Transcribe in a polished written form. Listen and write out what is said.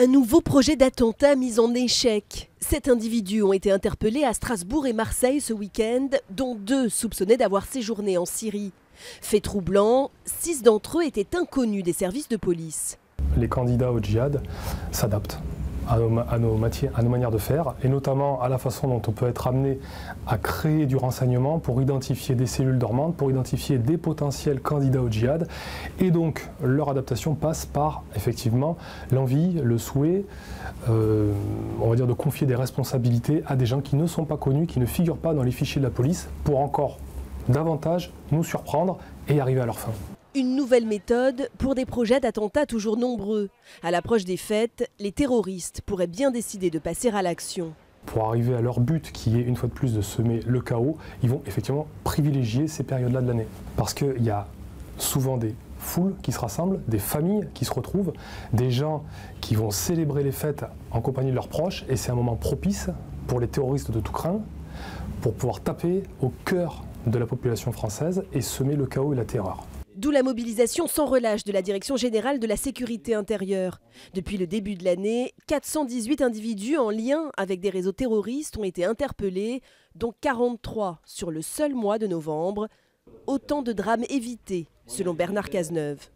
Un nouveau projet d'attentat mis en échec. 7 individus ont été interpellés à Strasbourg et Marseille ce week-end, dont 2 soupçonnés d'avoir séjourné en Syrie. Fait troublant, 6 d'entre eux étaient inconnus des services de police. Les candidats au djihad s'adaptent à nos manières de faire, et notamment à la façon dont on peut être amené à créer du renseignement pour identifier des cellules dormantes, pour identifier des potentiels candidats au djihad. Et donc leur adaptation passe par effectivement l'envie, le souhait, on va dire, de confier des responsabilités à des gens qui ne sont pas connus, qui ne figurent pas dans les fichiers de la police, pour encore davantage nous surprendre et arriver à leur fin. Une nouvelle méthode pour des projets d'attentats toujours nombreux. À l'approche des fêtes, les terroristes pourraient bien décider de passer à l'action. Pour arriver à leur but, qui est une fois de plus de semer le chaos, ils vont effectivement privilégier ces périodes-là de l'année. Parce qu'il y a souvent des foules qui se rassemblent, des familles qui se retrouvent, des gens qui vont célébrer les fêtes en compagnie de leurs proches, et c'est un moment propice pour les terroristes de tout crin pour pouvoir taper au cœur de la population française et semer le chaos et la terreur. D'où la mobilisation sans relâche de la Direction générale de la sécurité intérieure. Depuis le début de l'année, 418 individus en lien avec des réseaux terroristes ont été interpellés, dont 43 sur le seul mois de novembre. Autant de drames évités, selon Bernard Cazeneuve.